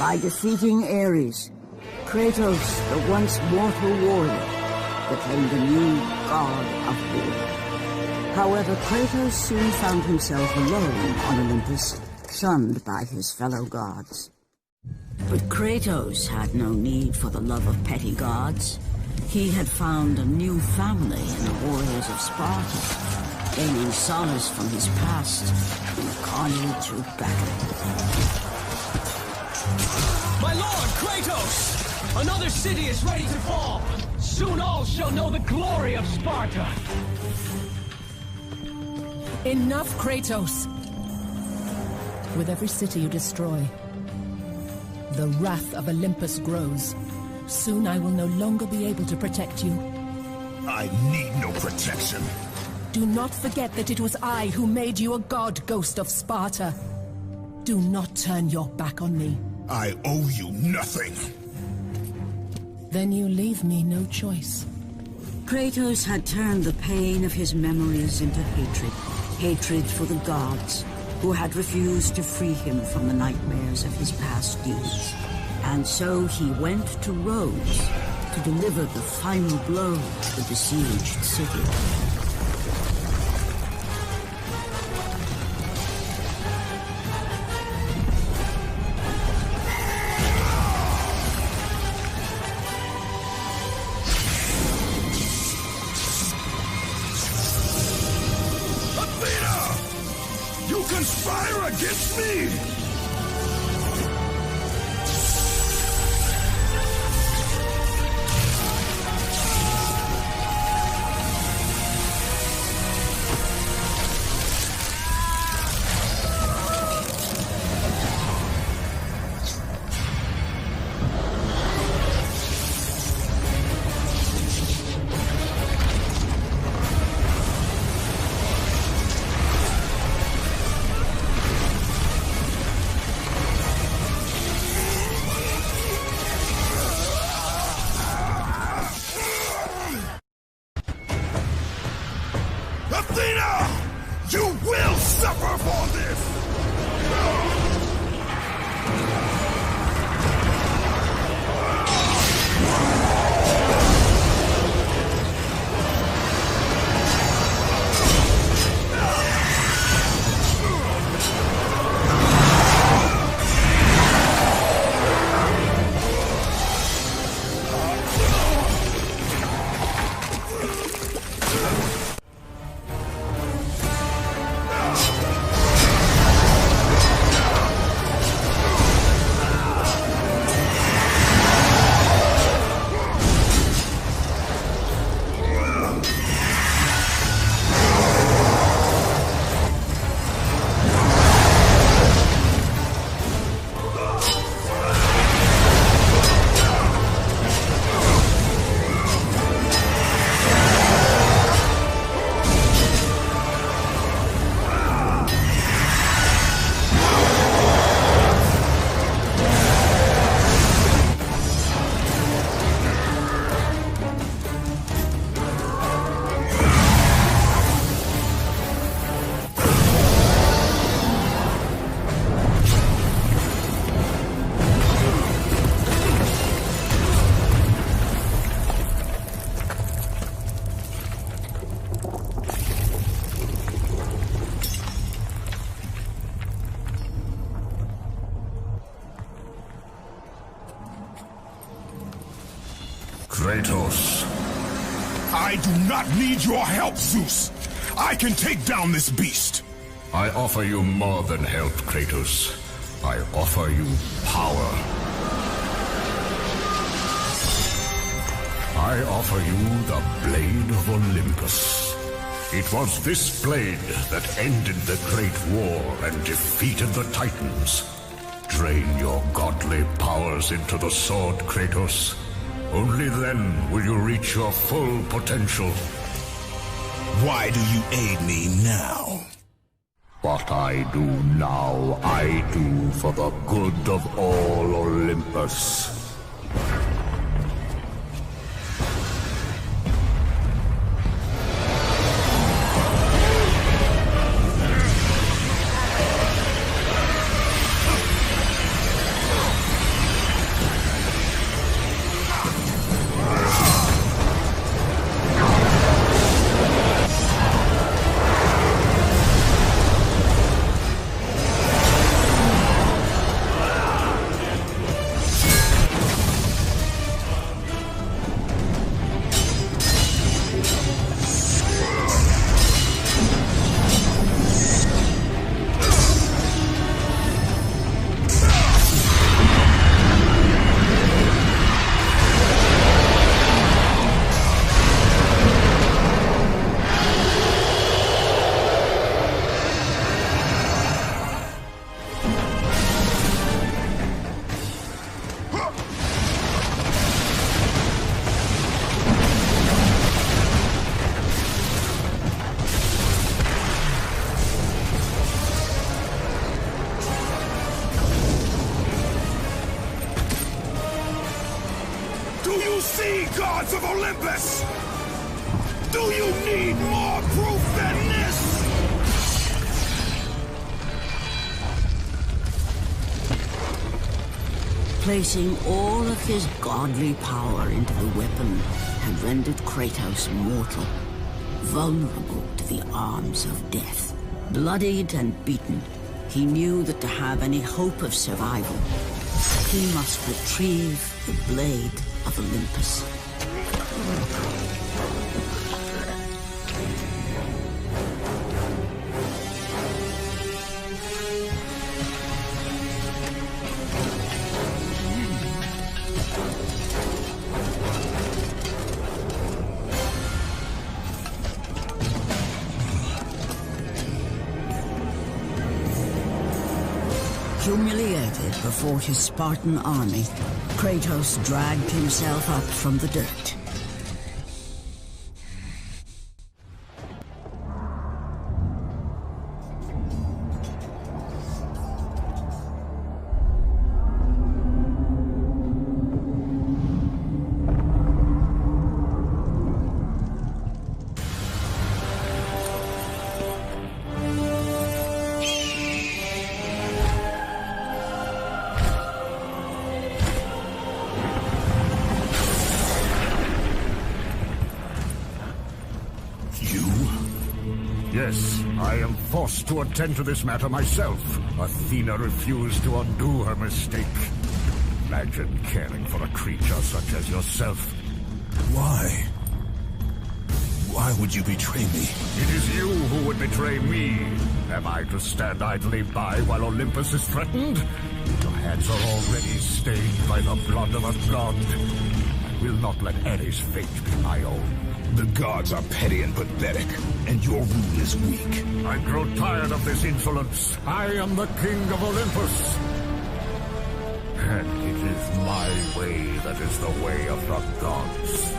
By defeating Ares, Kratos, the once mortal warrior, became the new god of war. However, Kratos soon found himself alone on Olympus, shunned by his fellow gods. But Kratos had no need for the love of petty gods. He had found a new family in the warriors of Sparta, gaining solace from his past in the carnage of battle. My lord, Kratos! Another city is ready to fall! Soon all shall know the glory of Sparta! Enough, Kratos! With every city you destroy, the wrath of Olympus grows. Soon I will no longer be able to protect you. I need no protection. Do not forget that it was I who made you a god, Ghost of Sparta. Do not turn your back on me. I owe you nothing. Then you leave me no choice. Kratos had turned the pain of his memories into hatred. Hatred for the gods, who had refused to free him from the nightmares of his past deeds. And so he went to Rhodes to deliver the final blow to the besieged city. Conspire against me! Athena! You will suffer for this! Kratos. I do not need your help, Zeus. I can take down this beast. I offer you more than help, Kratos. I offer you power. I offer you the Blade of Olympus. It was this blade that ended the Great War and defeated the Titans. Drain your godly powers into the sword, Kratos. Only then will you reach your full potential. Why do you aid me now? What I do now, I do for the good of all Olympus. Do you see, gods of Olympus? Do you need more proof than this? Placing all of his godly power into the weapon had rendered Kratos mortal, vulnerable to the arms of death. Bloodied and beaten, he knew that to have any hope of survival, he must retrieve the blade of Olympus. Humiliated before his Spartan army, Kratos dragged himself up from the dirt. Yes, I am forced to attend to this matter myself. Athena refused to undo her mistake. Imagine caring for a creature such as yourself. Why? Why would you betray me? It is you who would betray me. Am I to stand idly by while Olympus is threatened? Your hands are already stained by the blood of a god. I will not let Ares' fate be my own. The gods are petty and pathetic, and your rule is weak. I grow tired of this insolence. I am the king of Olympus. And it is my way that is the way of the gods.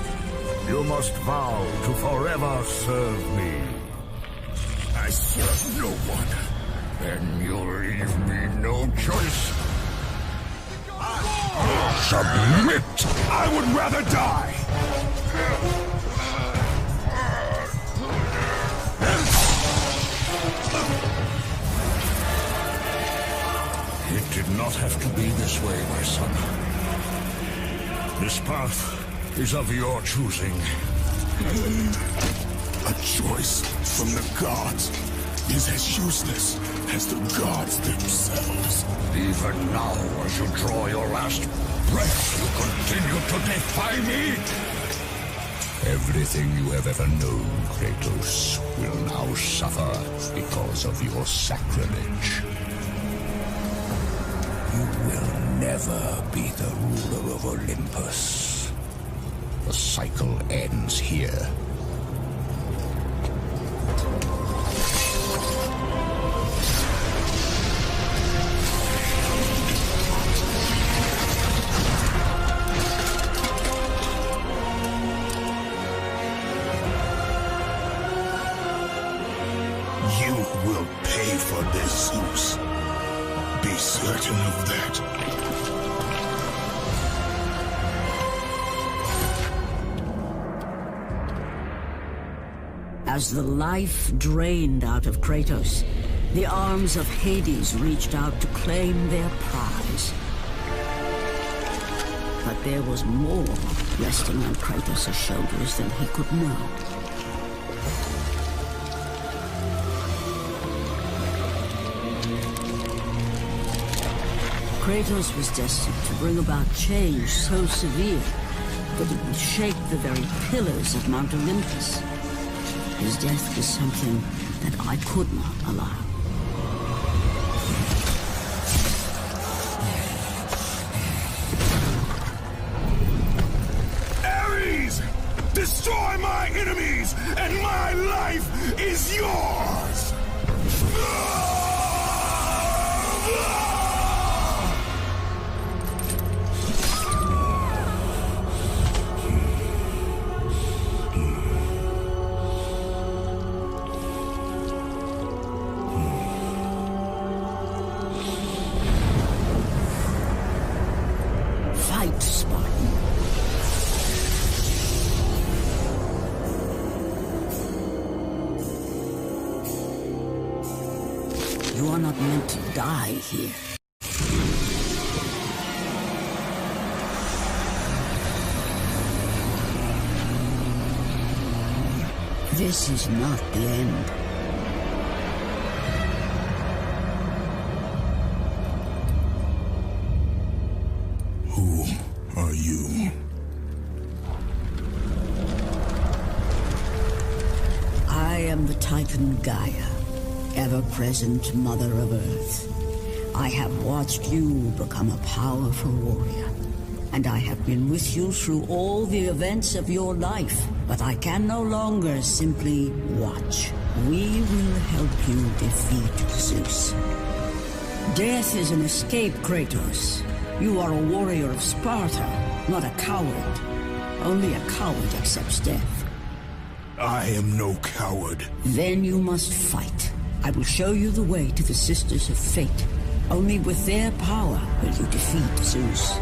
You must vow to forever serve me. I serve no one. Then you leave me no choice. Submit! I would rather die! It did not have to be this way, my son. This path is of your choosing. A choice from the gods is as useless as the gods themselves. Even now, as you draw your last breath, you continue to defy me? Everything you have ever known, Kratos, will now suffer because of your sacrilege. You will never be the ruler of Olympus. The cycle ends here. You will pay for this, Zeus. Be certain of that. As the life drained out of Kratos, the arms of Hades reached out to claim their prize. But there was more resting on Kratos' shoulders than he could know. Kratos was destined to bring about change so severe that it would shake the very pillars of Mount Olympus. His death was something that I could not allow. Ares! Destroy my enemies, and my life is yours! Fight, Spartan. die here. This is not the end. Who are you? I am the Titan Gaia, ever-present Mother of Earth. I have watched you become a powerful warrior, and I have been with you through all the events of your life, but I can no longer simply watch. We will help you defeat Zeus. Death is an escape, Kratos. You are a warrior of Sparta, not a coward. Only a coward accepts death. I am no coward. Then you must fight. I will show you the way to the Sisters of Fate. Only with their power will you defeat Zeus.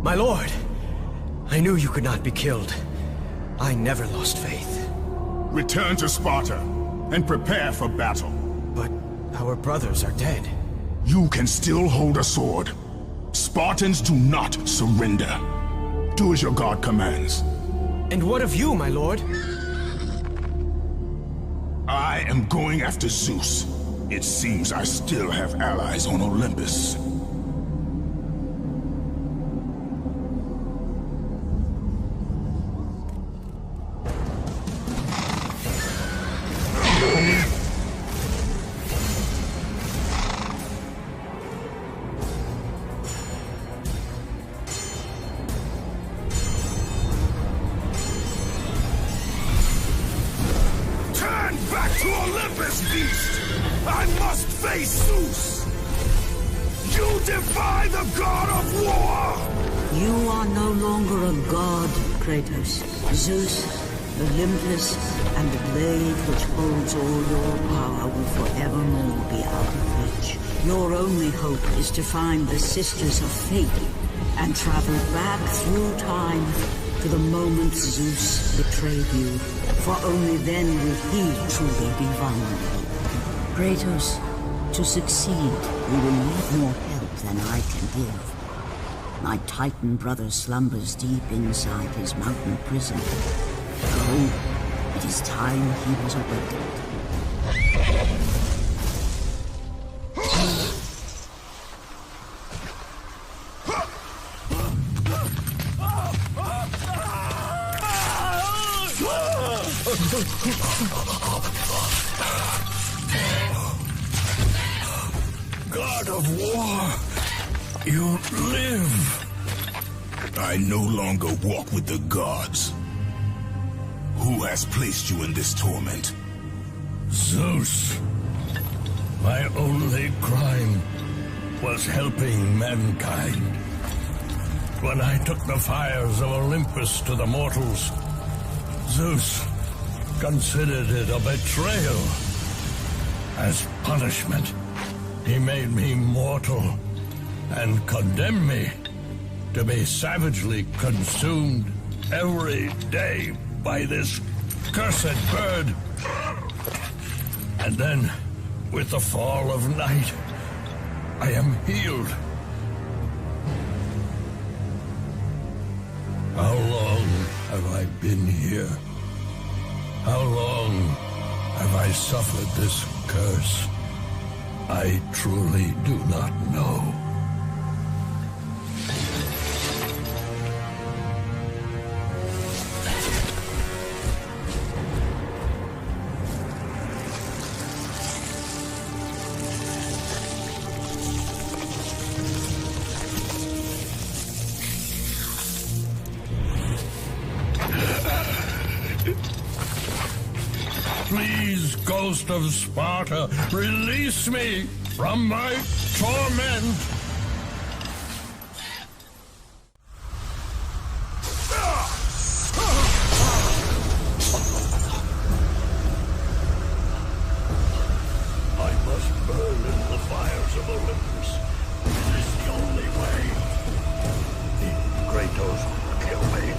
My lord! I knew you could not be killed. I never lost faith. Return to Sparta and prepare for battle. But our brothers are dead. You can still hold a sword. Spartans do not surrender. Do as your god commands. And what of you, my lord? I am going after Zeus. It seems I still have allies on Olympus. To Olympus, beast! I must face Zeus! You defy the god of war! You are no longer a god, Kratos. Zeus, Olympus, and the blade which holds all your power will forevermore be out of reach. Your only hope is to find the Sisters of Fate and travel back through time to the moment Zeus betrayed you, for only then will he truly be vulnerable. Kratos, to succeed, we will need more help than I can give. My Titan brother slumbers deep inside his mountain prison. Go, it is time he was awakened. God of war, you live. I no longer walk with the gods. Who has placed you in this torment? Zeus. My only crime was helping mankind. When I took the fires of Olympus to the mortals, Zeus considered it a betrayal. As punishment, he made me mortal and condemned me to be savagely consumed every day by this cursed bird. And then, with the fall of night, I am healed. How long have I been here? How long have I suffered this curse? I truly do not know. ghost of Sparta, release me from my torment! I must burn in the fires of Olympus. It is the only way. The Kratos will kill me.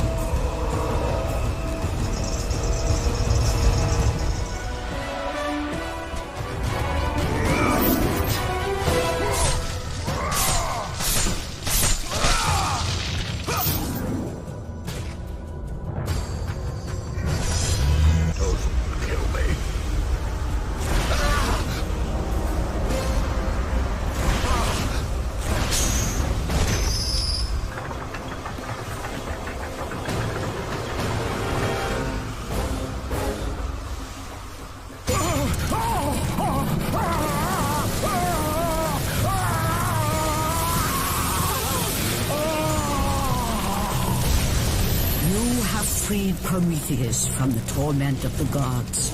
Freed Prometheus from the torment of the gods.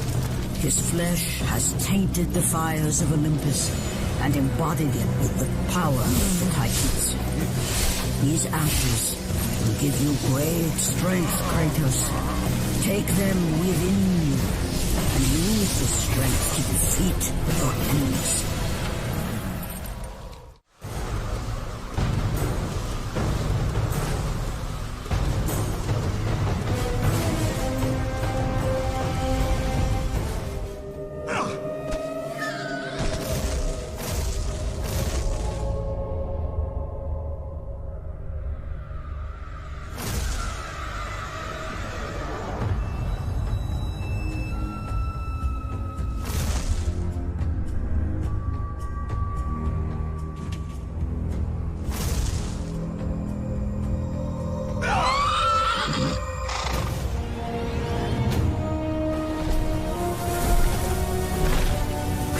His flesh has tainted the fires of Olympus and embodied it with the power of the Titans. These ashes will give you great strength, Kratos. Take them within you and use the strength to defeat your enemies.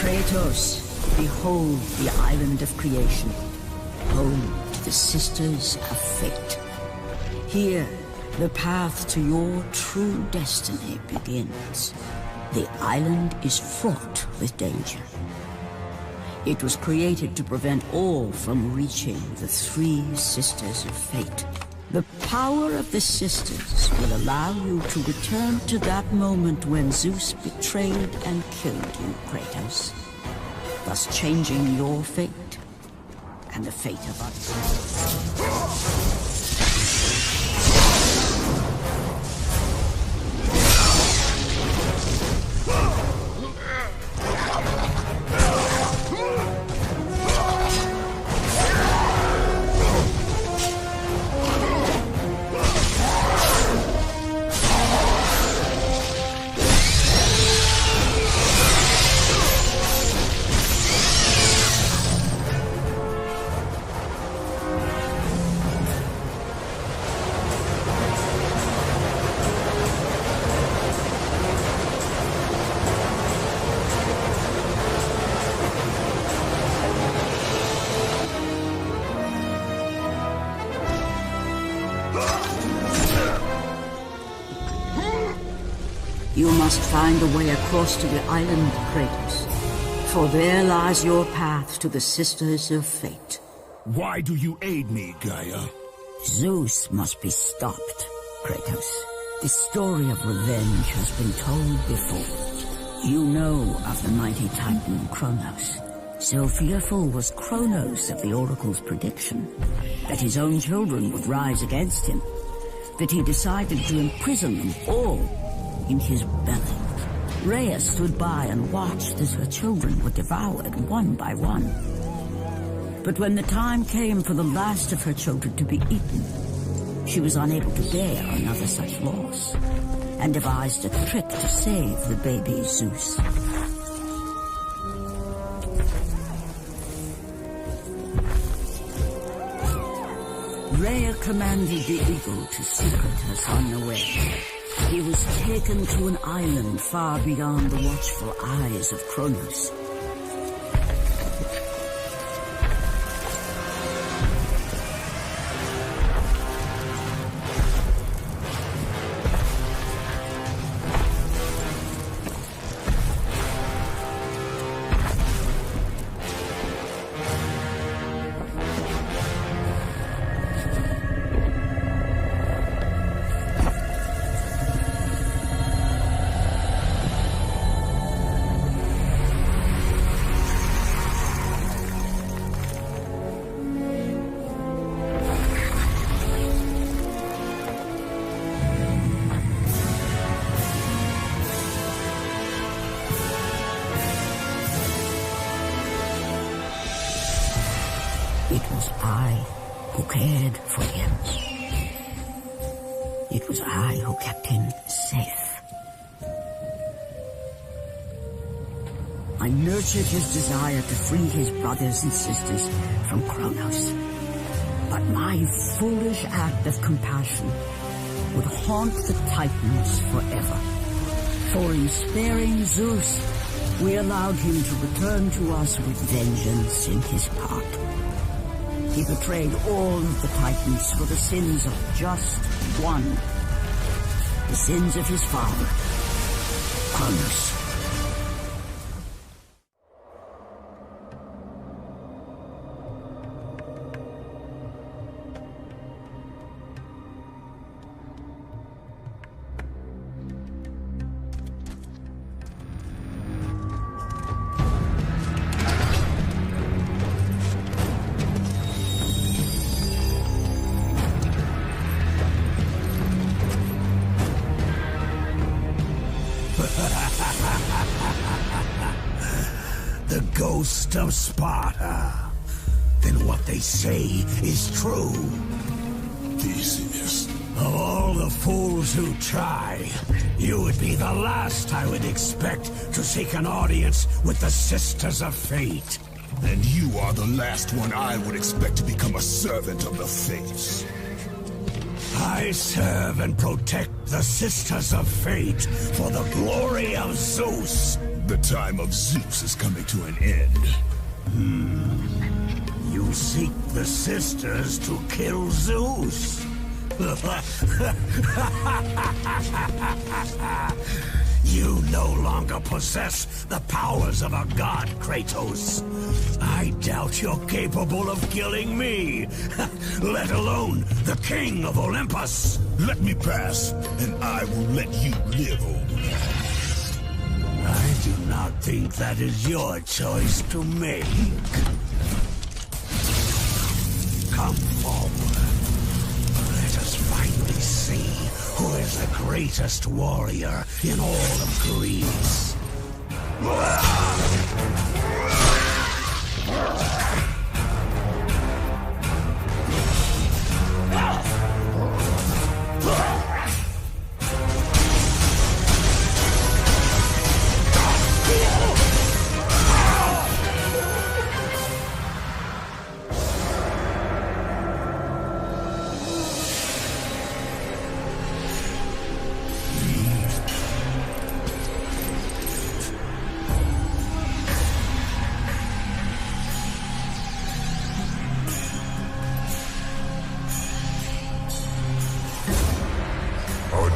Kratos, behold the island of creation, home to the Sisters of Fate. Here, the path to your true destiny begins. The island is fraught with danger. It was created to prevent all from reaching the three Sisters of Fate. The power of the Sisters will allow you to return to that moment when Zeus betrayed and killed you, Kratos, thus changing your fate and the fate of others. You must find a way across to the island, Kratos, for there lies your path to the Sisters of Fate. Why do you aid me, Gaia? Zeus must be stopped, Kratos. The story of revenge has been told before. You know of the mighty Titan Kronos. So fearful was Kronos of the Oracle's prediction that his own children would rise against him, that he decided to imprison them all in his belly. Rhea stood by and watched as her children were devoured one by one. But when the time came for the last of her children to be eaten, she was unable to bear another such loss, and devised a trick to save the baby Zeus. Rhea commanded the eagle to secret her son away. He was taken to an island far beyond the watchful eyes of Kronos. cared for him. It was I who kept him safe. I nurtured his desire to free his brothers and sisters from Kronos. But my foolish act of compassion would haunt the Titans forever. For in sparing Zeus, we allowed him to return to us with vengeance in his heart. He betrayed all of the Titans for the sins of just one. The sins of his father, Kronos. The ghost of Sparta. Then what they say is true. Theseus. Of all the fools who try, you would be the last I would expect to seek an audience with the Sisters of Fate. And you are the last one I would expect to become a servant of the Fates. I serve and protect the Sisters of Fate for the glory of Zeus. The time of Zeus is coming to an end. You seek the Sisters to kill Zeus. You no longer possess the powers of a god, Kratos. I doubt you're capable of killing me, let alone the king of Olympus. Let me pass, and I will let you live over. I do not think that is your choice to make. Come forward. Let us finally see who is the greatest warrior in all of Greece.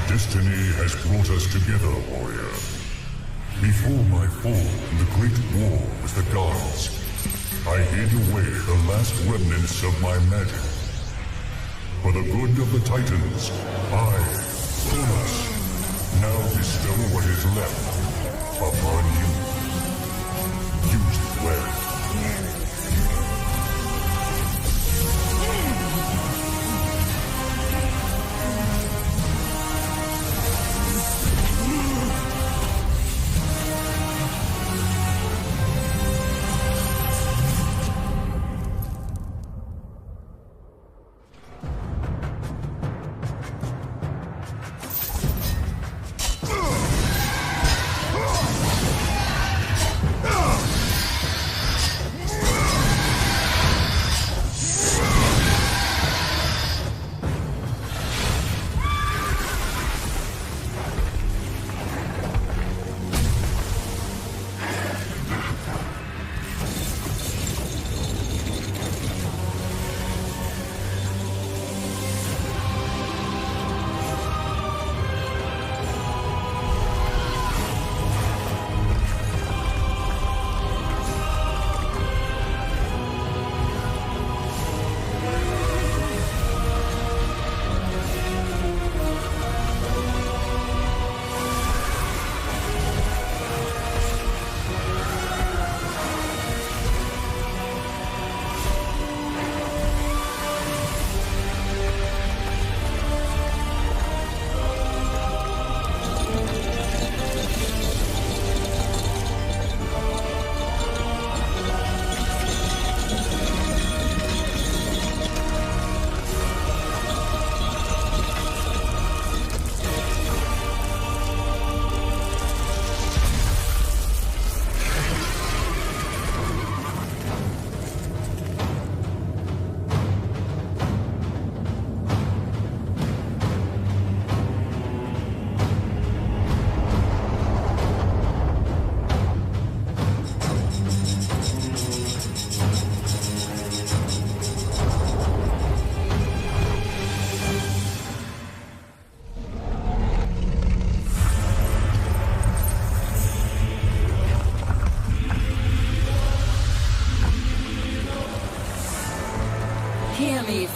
Destiny has brought us together, warrior. Before my fall in the great war with the gods, I hid away the last remnants of my magic. For the good of the Titans, I, Kronos, now bestow what is left upon you. Use it well.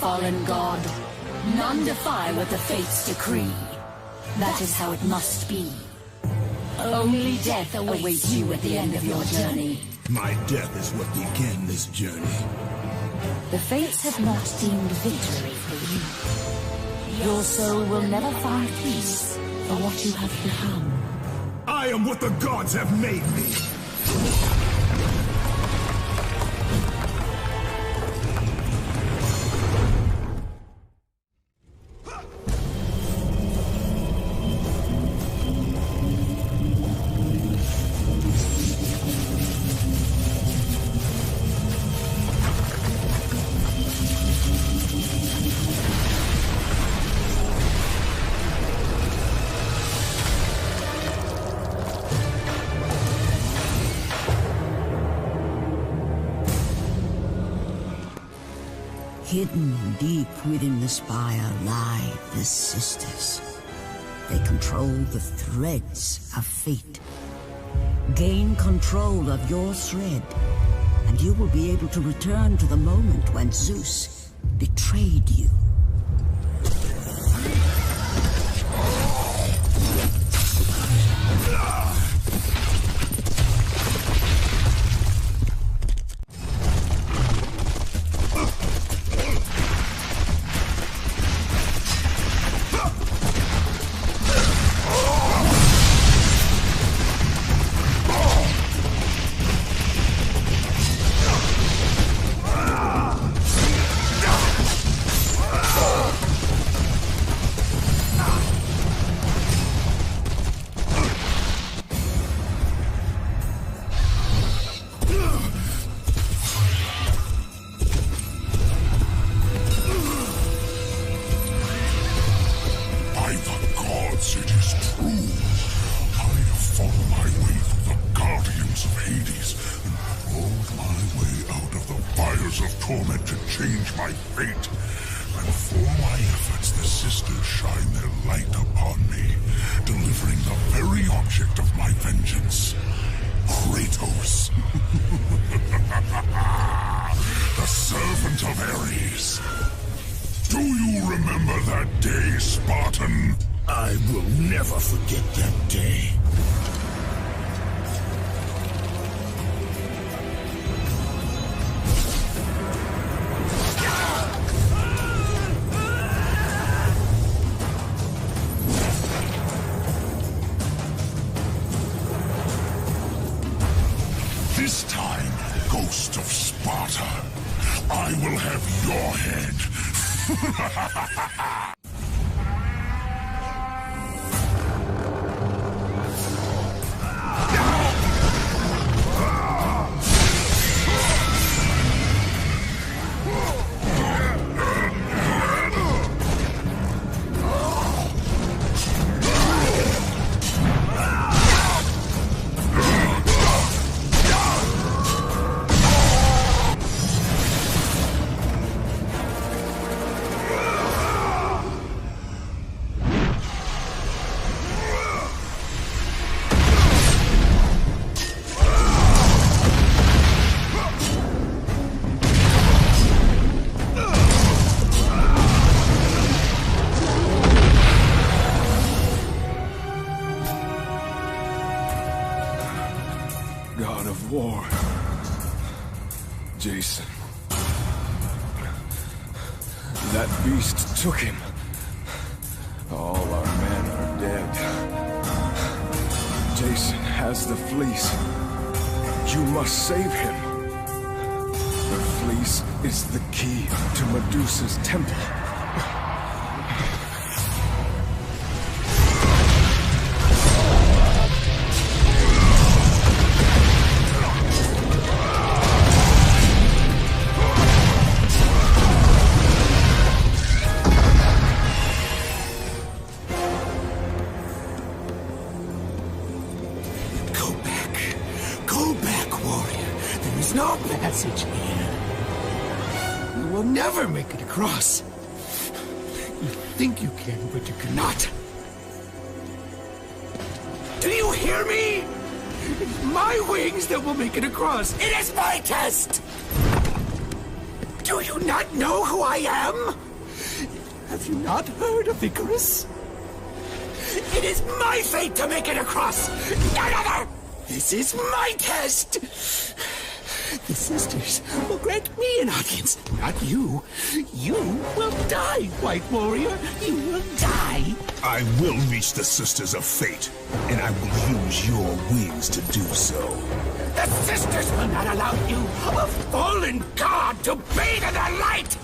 fallen god. None defy what the fates decree. That is how it must be. Only death awaits you at the end of your journey. My death is what began this journey. The fates have not deemed victory for you. Your soul will never find peace for what you have become. I am what the gods have made me! Hidden deep within the spire lie the sisters. They control the threads of fate. Gain control of your thread, and you will be able to return to the moment when Zeus betrayed you. This time, Ghost of Sparta, I will have your head. God of War. Jason. That beast took him. All our men are dead. Jason has the fleece. You must save him. The fleece is the key to Medusa's temple. No passage here. You will never make it across. You think you can, but you cannot. Do you hear me? It's my wings that will make it across. It is my test! Do you not know who I am? Have you not heard of Icarus? It is my fate to make it across, none other! This is my test! The sisters will grant me an audience, not you. You will die, White Warrior. You will die. I will reach the Sisters of Fate, and I will use your wings to do so. The sisters will not allow you, a fallen god, to bathe in their light!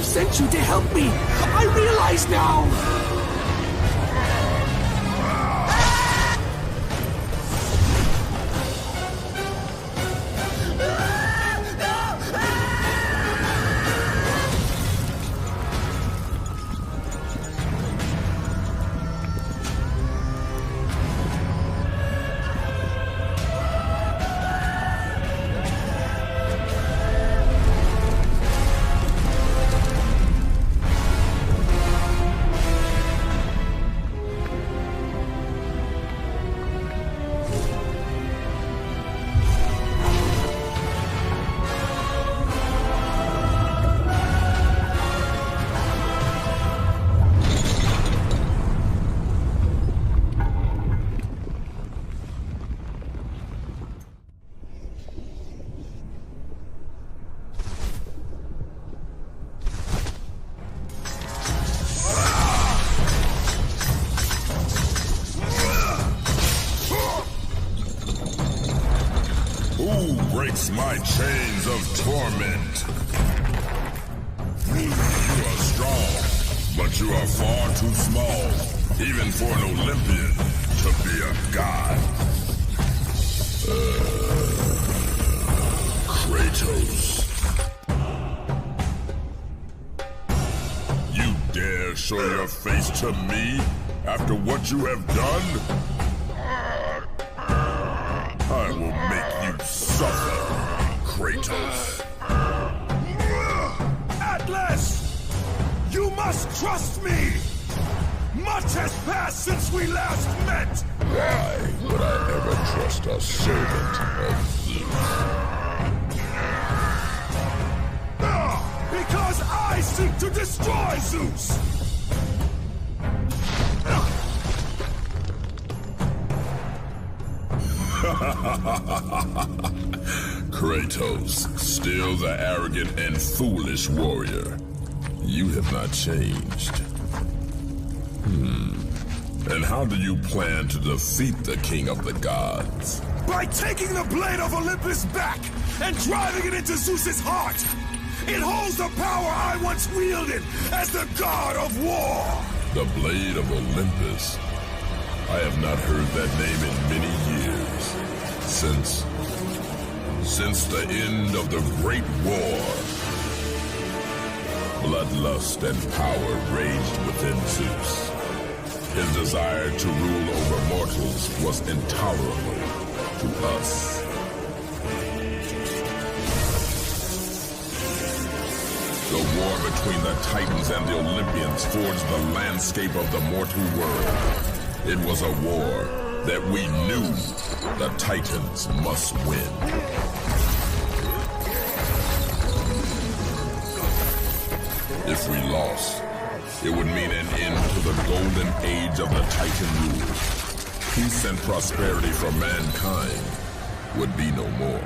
Sent you to help me. I realize now. Breaks my chains of torment. You are strong, but you are far too small, even for an Olympian to be a god. Kratos. You dare show your face to me after what you have done? I will make you suffer, Kratos. Atlas! You must trust me! Much has passed since we last met! Why would I ever trust a servant of Zeus? Because I seek to destroy Zeus! Kratos, still the arrogant and foolish warrior. You have not changed. And how do you plan to defeat the King of the Gods? By taking the Blade of Olympus back and driving it into Zeus's heart! It holds the power I once wielded as the God of War! The Blade of Olympus? I have not heard that name in many years. Since the end of the Great War. Bloodlust and power raged within Zeus. His desire to rule over mortals was intolerable to us. The war between the Titans and the Olympians forged the landscape of the mortal world. It was a war that we knew the Titans must win. If we lost, it would mean an end to the golden age of the Titan rule. Peace and prosperity for mankind would be no more.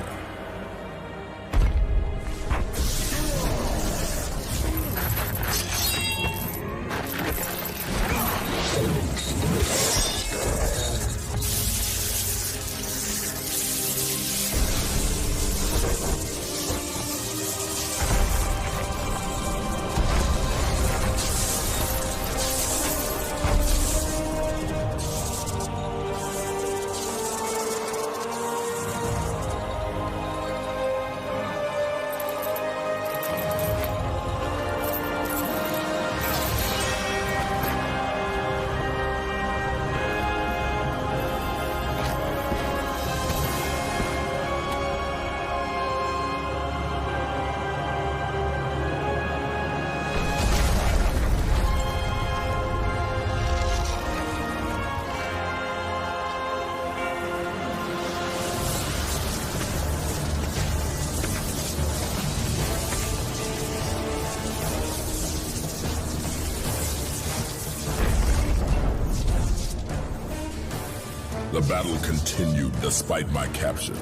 The battle continued despite my capture.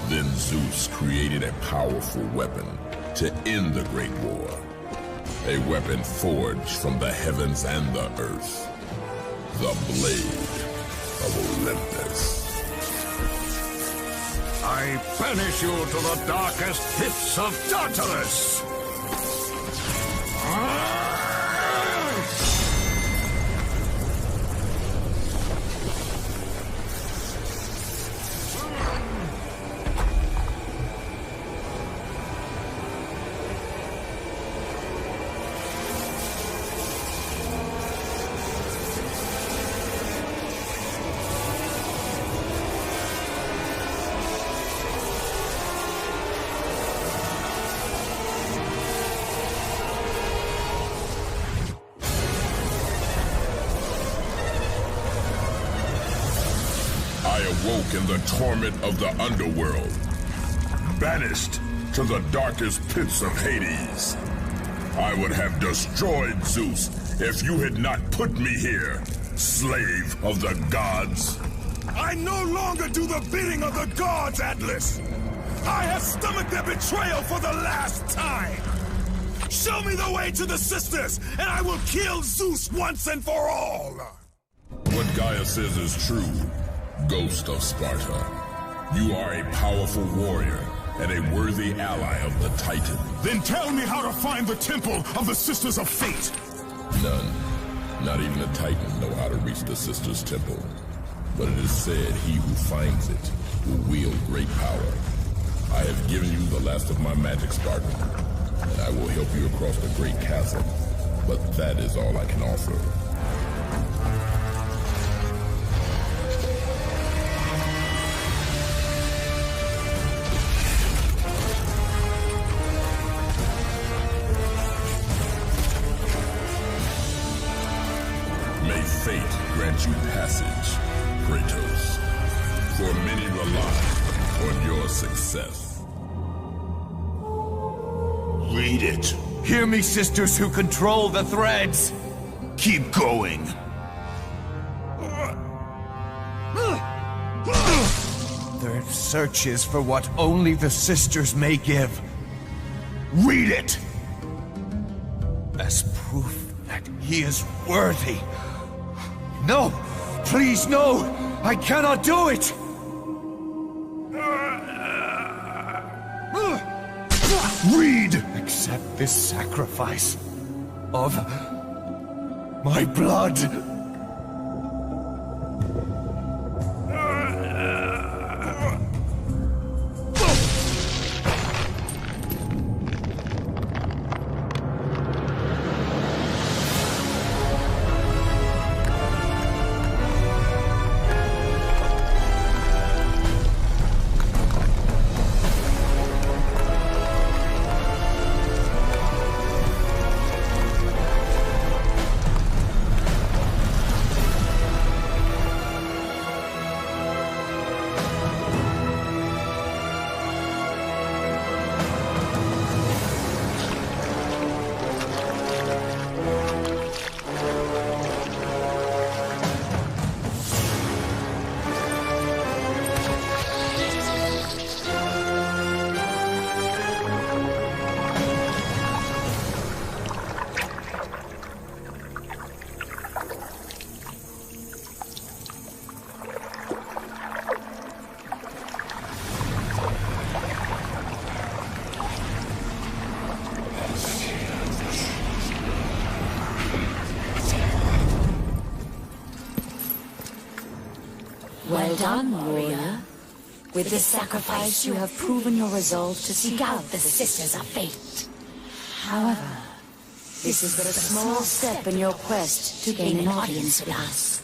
Then Zeus created a powerful weapon to end the Great War. A weapon forged from the heavens and the earth. The Blade of Olympus. I banish you to the darkest pits of Tartarus! Awoke in the torment of the underworld, banished to the darkest pits of Hades. I would have destroyed Zeus if you had not put me here, slave of the gods. I no longer do the bidding of the gods, Atlas! I have stomached their betrayal for the last time! Show me the way to the sisters, and I will kill Zeus once and for all! What Gaia says is true. Ghost of Sparta, you are a powerful warrior and a worthy ally of the Titan. Then tell me how to find the Temple of the Sisters of Fate! None. Not even the Titans know how to reach the Sisters' Temple. But it is said he who finds it will wield great power. I have given you the last of my magic, Spartan, and I will help you across the great chasm. But that is all I can offer. May fate grant you passage, Kratos, for many rely on your success. Read it. Hear me, sisters who control the threads! Keep going. Their searches for what only the sisters may give. Read it! As proof that he is worthy. No! Please, no! I cannot do it! Read! Accept this sacrifice of my blood. done, warrior. With this sacrifice, you have proven your resolve to seek out the Sisters of Fate. However, this is but a small step in your quest to gain an audience with us.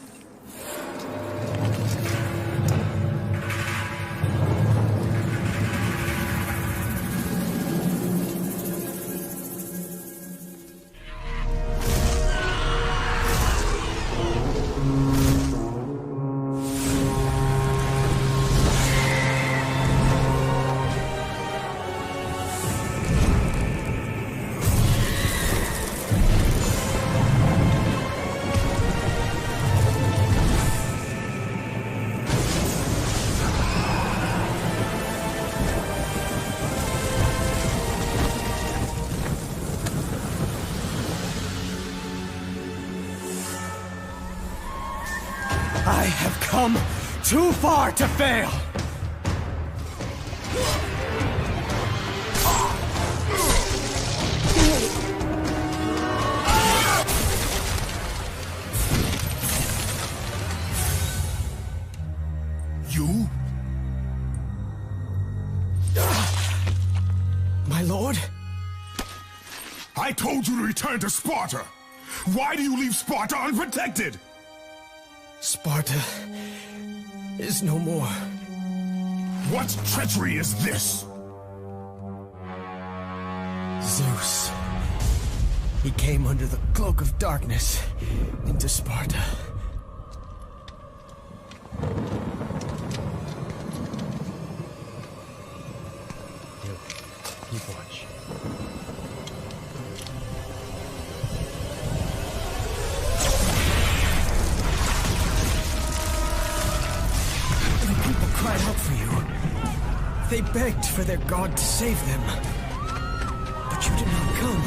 I have come too far to fail! You? My lord? I told you to return to Sparta! Why do you leave Sparta unprotected? Sparta is no more. What treachery is this? Zeus. He came under the cloak of darkness into Sparta. Keep watch. Cried out for you. They begged for their god to save them. But you did not come.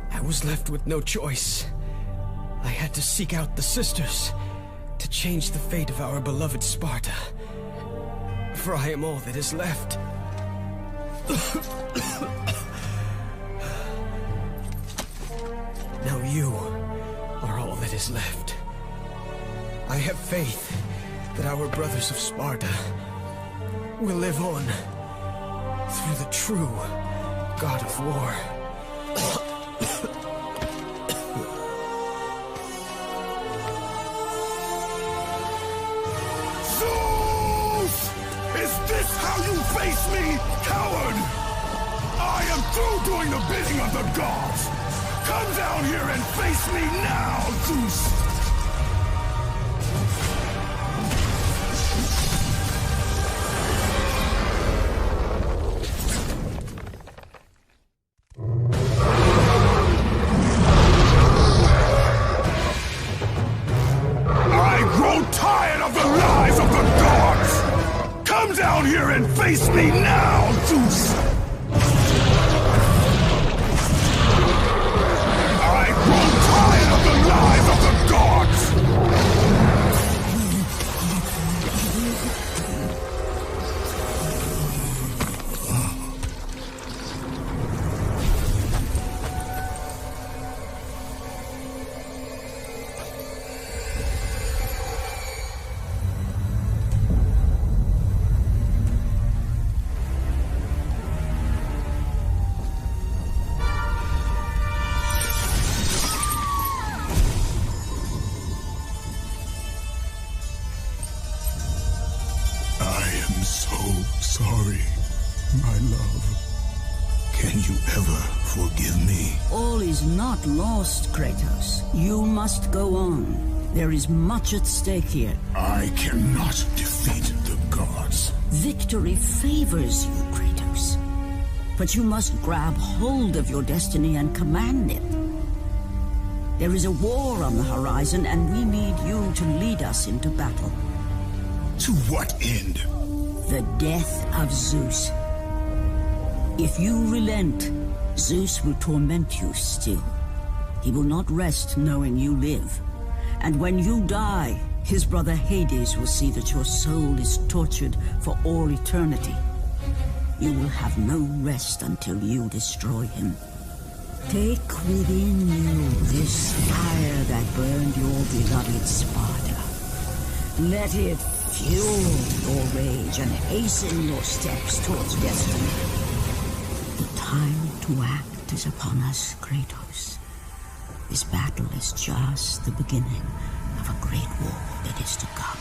I was left with no choice. I had to seek out the Sisters to change the fate of our beloved Sparta. For I am all that is left. Now you are all that is left. I have faith that our brothers of Sparta will live on through the true God of War. Is this how you face me, coward? I am through doing the bidding of the gods! Come down here and face me now, Zeus! I grow tired of the lies of the gods! Come down here and face me now, Zeus! I grow tired of the lies of the gods! I am so sorry, my love. Can you ever forgive me? All is not lost, Kratos. You must go on. There is much at stake here. I cannot defeat the gods. Victory favors you, Kratos. But you must grab hold of your destiny and command it. There is a war on the horizon, and we need you to lead us into battle. To what end? The death of Zeus. If you relent, Zeus will torment you still. He will not rest knowing you live. And when you die, his brother Hades will see that your soul is tortured for all eternity. You will have no rest until you destroy him. Take within you this fire that burned your beloved Sparta. Let it fuel your rage and hasten your steps towards destiny. The time to act is upon us, Kratos. This battle is just the beginning of a great war that is to come.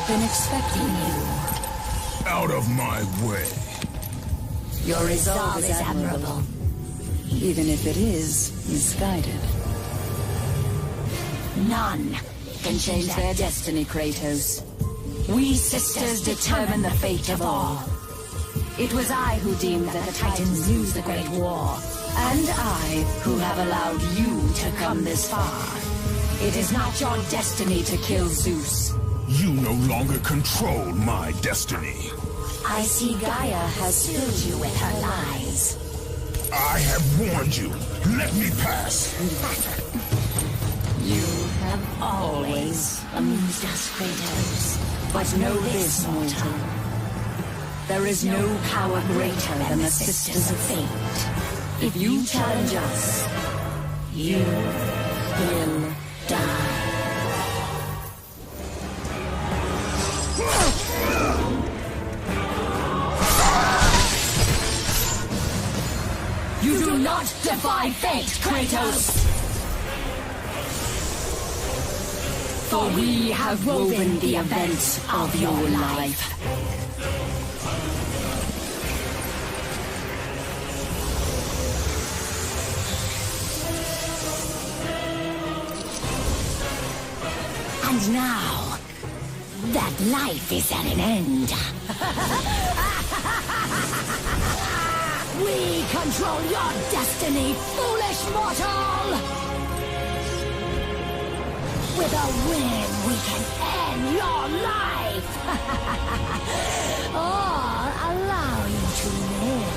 Been expecting you. Out of my way. Your resolve is admirable, even if it is misguided. None can change their destiny, Kratos. We sisters determine the fate of all. It was I who deemed that the Titans lose the Great War, and I who have allowed you to come this far. It is not your destiny to kill Zeus. You no longer control my destiny. I see Gaia has filled you with her lies. I have warned you. Let me pass. You have always amused us, Kratos. But know this, mortal. There is no power greater than the Sisters of Fate. If you challenge us, you will die. You do not defy fate, Kratos! For we have woven the events of your life. And now, that life is at an end. We control your destiny, foolish mortal! With a win, we can end your life! Or allow you to live.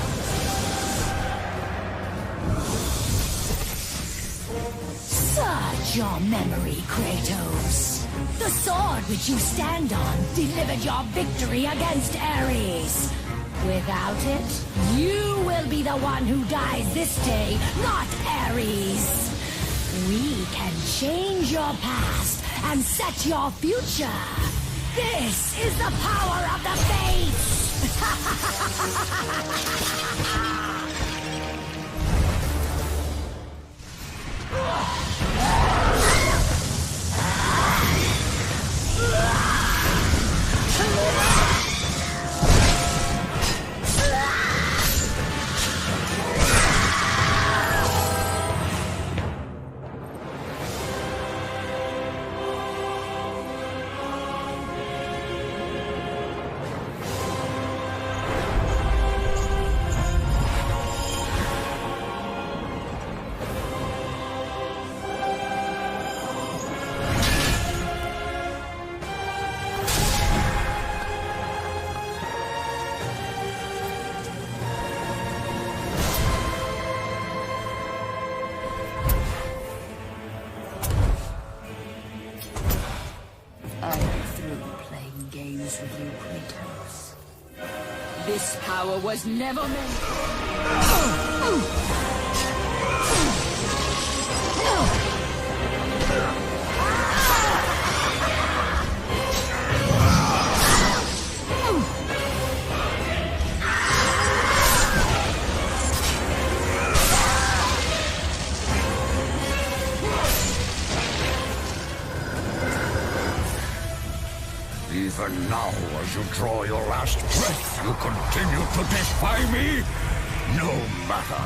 Search your memory, Kratos. The sword which you stand on delivered your victory against Ares. Without it, you will be the one who dies this day, not Ares. We can change your past and set your future. This is the power of the Fates! With you, Kratos. This power was never meant. Even now, as you draw your last breath, you continue to defy me? No matter.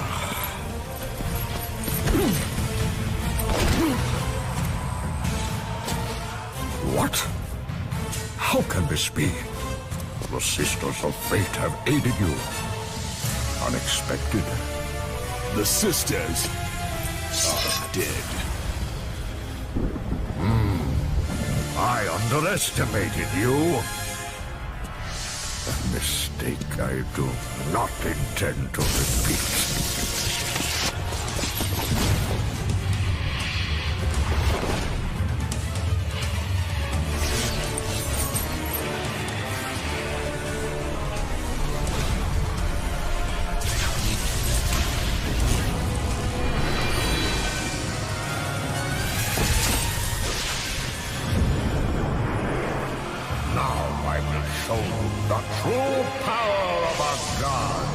What? How can this be? The Sisters of Fate have aided you. Unexpected. The Sisters are dead. I underestimated you. A mistake I do not intend to repeat. Show the true power of a god.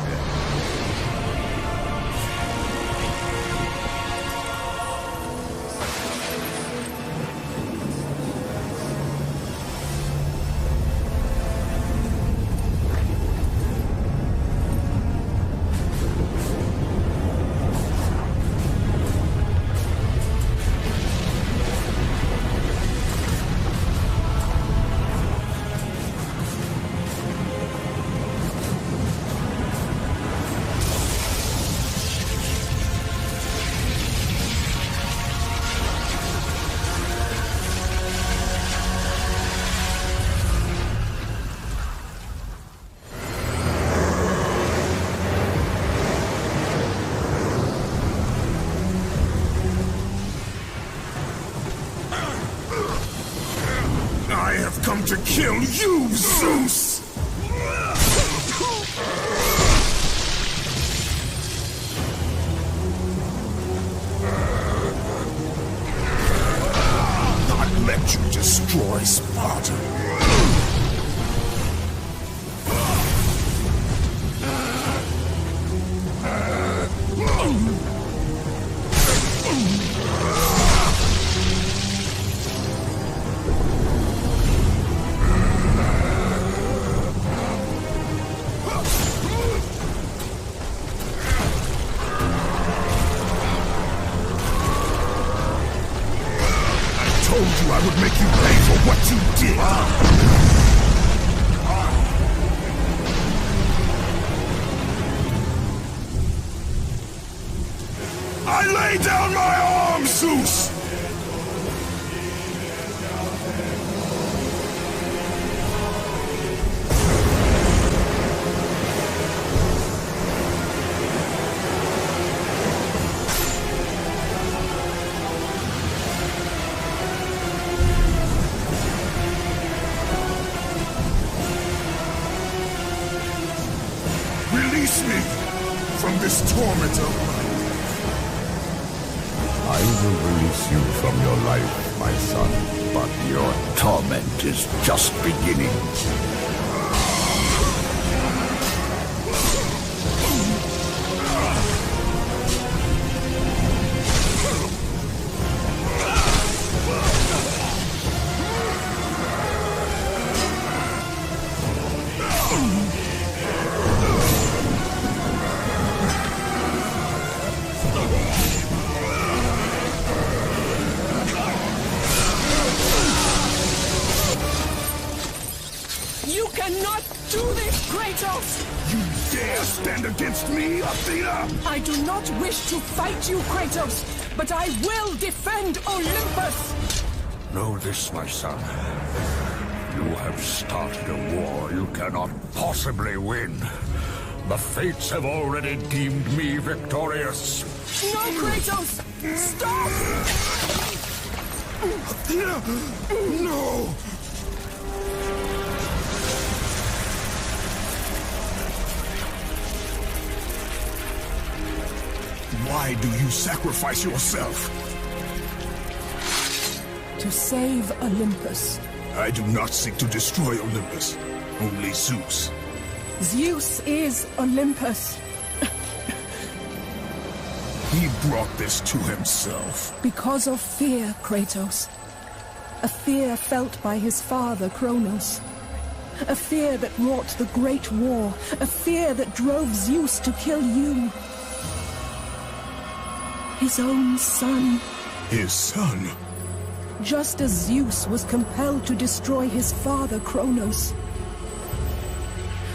Come to kill you, Zeus! Not let you destroy Sparta. I would make you pay for what you did. I lay down my arms, Zeus! this torment of mine. I will release you from your life, my son, but your torment is just beginning. You cannot do this, Kratos! You dare stand against me, Athena? I do not wish to fight you, Kratos, but I will defend Olympus! Know this, my son. You have started a war you cannot possibly win. The fates have already deemed me victorious. No, Kratos! Stop! Athena! No! Why do you sacrifice yourself? To save Olympus. I do not seek to destroy Olympus. Only Zeus. Zeus is Olympus. He brought this to himself. Because of fear, Kratos. A fear felt by his father, Kronos. A fear that wrought the Great War. A fear that drove Zeus to kill you. His own son. His son? Just as Zeus was compelled to destroy his father, Kronos.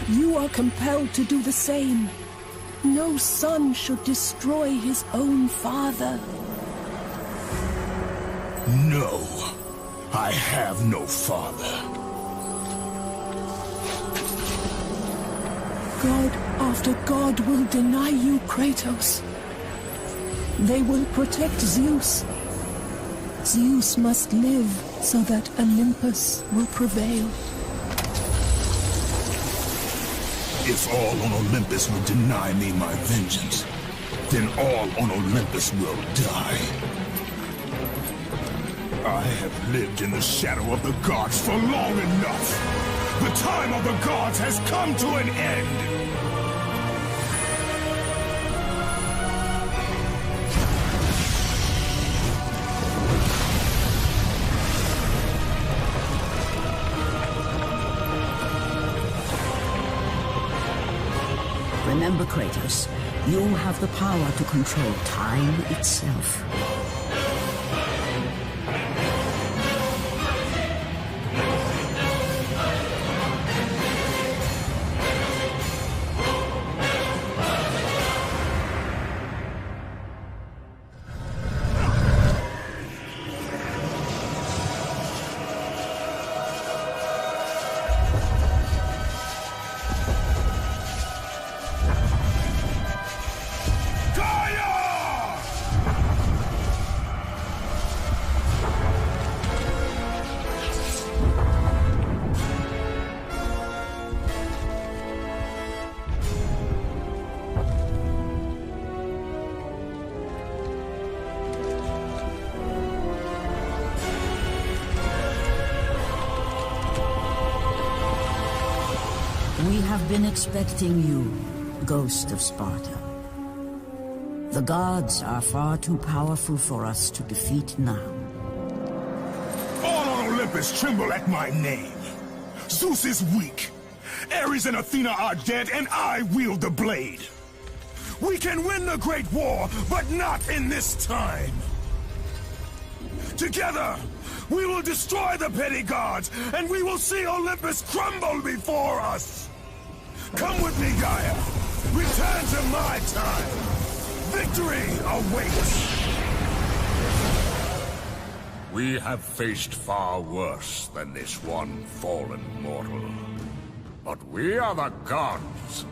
You are compelled to do the same. No son should destroy his own father. No. I have no father. God after God will deny you, Kratos. They will protect Zeus. Zeus must live so that Olympus will prevail. If all on Olympus will deny me my vengeance, then all on Olympus will die. I have lived in the shadow of the gods for long enough. The time of the gods has come to an end. Remember, Kratos, you have the power to control time itself. We have been expecting you, Ghost of Sparta. The gods are far too powerful for us to defeat now. All on Olympus tremble at my name. Zeus is weak. Ares and Athena are dead, and I wield the blade. We can win the Great War, but not in this time. Together, we will destroy the petty gods, and we will see Olympus crumble before us. Come with me, Gaia. Return to my time. Victory awaits. We have faced far worse than this one fallen mortal. But we are the gods.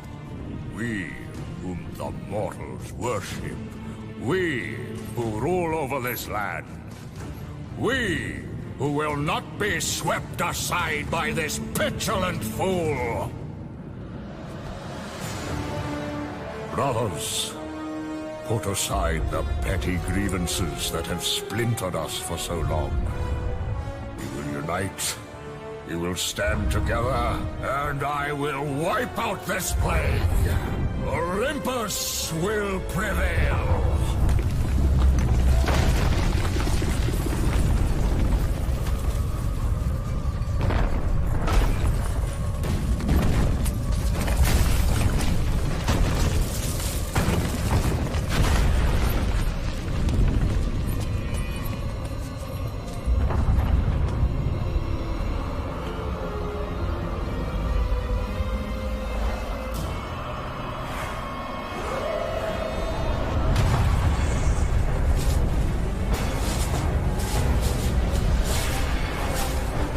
We whom the mortals worship. We who rule over this land. We who will not be swept aside by this petulant fool. Brothers, Put aside the petty grievances that have splintered us for so long. We will unite, we will stand together, and I will wipe out this plague. Olympus will prevail.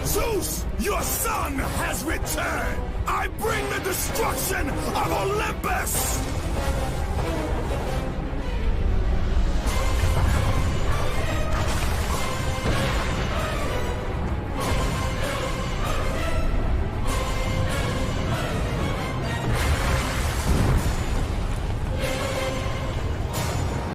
Zeus, your son has returned! I bring the destruction of Olympus!